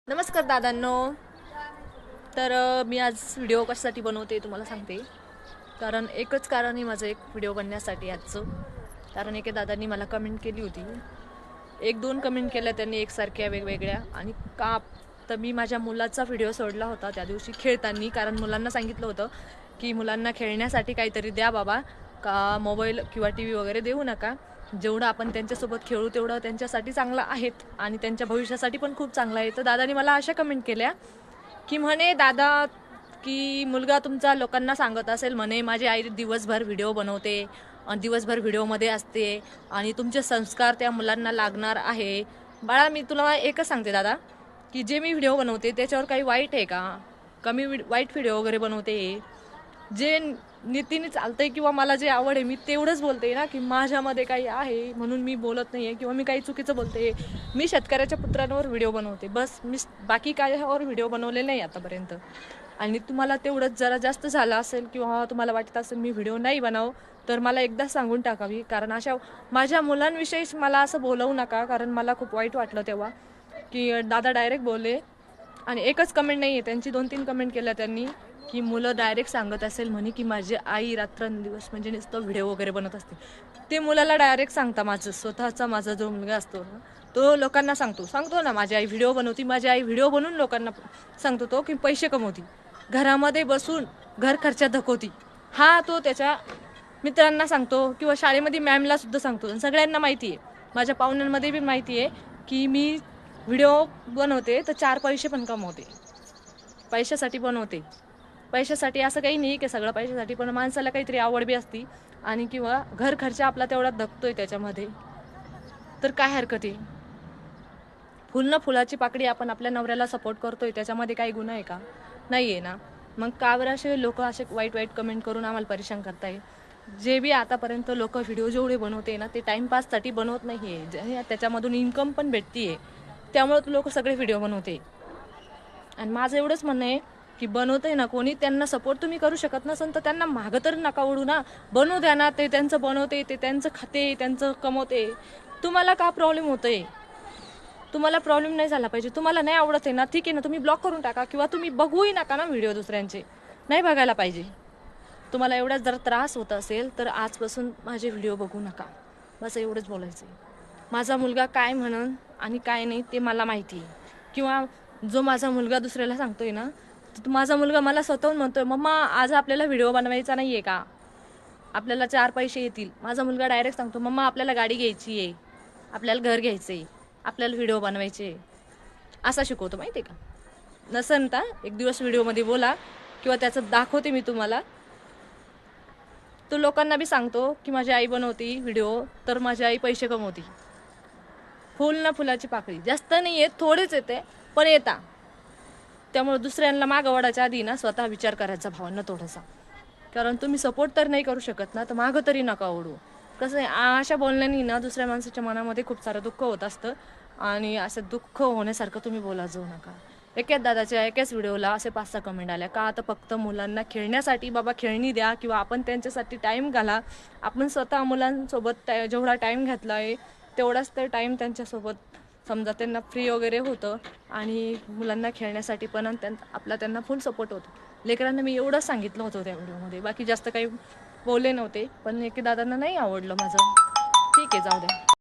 नमस्कार दादांनो. तर मी आज व्हिडिओ कशासाठी बनवते तुम्हाला सांगते. कारण एकच कारण आहे माझं एक व्हिडिओ बनण्यासाठी आजचं. कारण एका दादांनी मला कमेंट केली होती, एक दोन कमेंट केल्या त्यांनी एकसारख्या वेगवेगळ्या. आणि का तर मी माझ्या मुलाचा व्हिडिओ सोडला होता त्या दिवशी खेळताना. कारण मुलांना सांगितलं होतं की मुलांना खेळण्यासाठी काहीतरी द्या बाबा, का मोबाईल किंवा टी व्ही वगैरे देऊ नका. जेवढं आपण त्यांच्यासोबत खेळू तेवढं त्यांच्यासाठी चांगलं आहेत आणि त्यांच्या भविष्यासाठी पण खूप चांगलं आहे. तर दादानी मला अशा कमेंट केल्या की म्हणे दादा की मुलगा तुमचा लोकांना सांगत असेल म्हणे माझी आई दिवसभर व्हिडिओ बनवते आणि दिवसभर व्हिडिओमध्ये असते आणि तुमचे संस्कार त्या मुलांना लागणार आहे. बाळा मी तुला एकच सांगते दादा की जे मी व्हिडिओ बनवते त्याच्यावर काही वाईट आहे का? कमी वाईट व्हिडिओ वगैरे बनवते, जे नीतीने चालतंय किंवा मला जे आवड आहे मी तेवढंच बोलते ना, की माझ्यामध्ये काही आहे म्हणून मी बोलत नाही आहे किंवा मी काही चुकीचं बोलते. मी शेतकऱ्याच्या पुत्रांवर व्हिडिओ बनवते बस, मी बाकी कायवर व्हिडिओ बनवले नाही आतापर्यंत. आणि तुम्हाला तेवढंच जरा जास्त झालं असेल किंवा तुम्हाला वाटत असेल मी व्हिडिओ नाही बनाव तर मला एकदा सांगून टाकावी. कारण अशा माझ्या मुलांविषयीच मला असं बोलवू नका. कारण मला खूप वाईट वाटलं तेव्हा की दादा डायरेक्ट बोलले. आणि एकच कमेंट नाही आहे, त्यांची 2-3 कमेंट केल्या त्यांनी की मुलं डायरेक्ट सांगत असेल म्हणे की माझी आई रात्रंदिवस म्हणजे नुसतं व्हिडिओ वगैरे बनत असते. ते मुलाला डायरेक्ट सांगता, माझं स्वतःचा माझा जो मुलगा असतो ना तो लोकांना सांगतो ना माझी आई व्हिडिओ बनवती, माझी आई व्हिडिओ बनवून लोकांना सांगतो तो की पैसे कमवती, घरामध्ये बसून घर खर्च धकवती. हा तो त्याच्या मित्रांना सांगतो किंवा शाळेमध्ये मॅमला सुद्धा सांगतो. सगळ्यांना माहिती आहे, माझ्या पाहुण्यांमध्ये पण माहिती आहे की मी व्हिडिओ बनवते तर 4 पैसे पण कमवते, पैशासाठी बनवते. पैशासाठी असं काही नाही की सगळं पैशासाठी, पण माणसाला काहीतरी आवड बी असती आणि किंवा घर खर्च आपला तेवढा धकतोय त्याच्यामध्ये तर काय हरकत आहे. फुल ना फुलाची पाकडी आपण आपल्या नवऱ्याला सपोर्ट करतोय त्याच्यामध्ये काही गुन्हा आहे का? नाही आहे ना. मग का बरं असे लोक असे वाईट वाईट कमेंट करून आम्हाला परेशान करताय. जे बी आतापर्यंत लोक व्हिडिओ जेवढे बनवते ना ते टाईमपाससाठी बनवत नाही आहे, त्याच्यामधून इन्कम पण भेटते आहे, त्यामुळे लोक सगळे व्हिडिओ बनवते. आणि माझं एवढंच म्हणणं आहे की बनवतंय ना कोणी, त्यांना सपोर्ट तुम्ही करू शकत नसेल तर त्यांना मागं तर नका ओढू ना. बनवू द्या ना, ते त्यांचं बनवते, ते त्यांचं खाते, त्यांचं कमवते. तुम्हाला का प्रॉब्लेम होतोय? तुम्हाला प्रॉब्लेम नाही झाला पाहिजे. तुम्हाला नाही आवडत आहे ना, ठीक आहे ना, तुम्ही ब्लॉक करून टाका किंवा तुम्ही बघूही नका ना व्हिडिओ दुसऱ्यांचे, नाही बघायला पाहिजे. तुम्हाला एवढाच जर त्रास होत असेल तर आजपासून माझे व्हिडिओ बघू नका, बस एवढंच बोलायचं आहे. माझा मुलगा काय म्हणन आणि काय नाही ते मला माहिती आहे. किंवा जो माझा मुलगा दुसऱ्याला सांगतोय ना, तर माझा मुलगा मला स्वतःहून म्हणतोय मम्मा आज आपल्याला व्हिडिओ बनवायचा नाही आहे का, आपल्याला 4 पैसे येतील. माझा मुलगा डायरेक्ट सांगतो मम्मा आपल्याला गाडी घ्यायची आहे, आपल्याला घर घ्यायचं आहे, आपल्याला व्हिडिओ बनवायचे. असा शिकवतो माहिती आहे का. नसन तर एक दिवस व्हिडिओमध्ये बोला किंवा त्याचं दाखवते मी तुम्हाला. तो लोकांना बी सांगतो की माझी आई बनवती व्हिडिओ तर माझी आई पैसे कमवती. फुल ना फुलाची पाकळी, जास्त नाही येत, थोडेच येते पण येता. त्यामुळे दुसऱ्यांना मागं वळायच्या आधी ना स्वतः विचार करायचा भावांना थोडासा. कारण तुम्ही सपोर्ट तर नाही करू शकत ना, तर मागं तरी नका ओढू. कसं आहे, अशा बोलण्यानी ना दुसऱ्या माणसाच्या मनामध्ये खूप सारं दुःख होत असतं आणि असं दुःख होण्यासारखं तुम्ही बोला जाऊ नका. एकाच दादाच्या एकाच व्हिडिओला असे 5-6 कमेंट आल्या का, आता फक्त मुलांना खेळण्यासाठी बाबा खेळणी द्या किंवा आपण त्यांच्यासाठी टाईम घाला. आपण स्वतः मुलांसोबत जेवढा टाईम घातला आहे तेवढाच ते टाईम त्यांच्यासोबत, समजा त्यांना फ्री वगैरे होतं आणि मुलांना खेळण्यासाठी पण त्यांना फुल सपोर्ट होतो. लेकरांना मी एवढंच सांगितलं होतं त्या व्हिडिओमध्ये, बाकी जास्त काही बोलले नव्हते. पण एके दादांना नाही आवडलं माझं, ठीक आहे जाऊ द्या.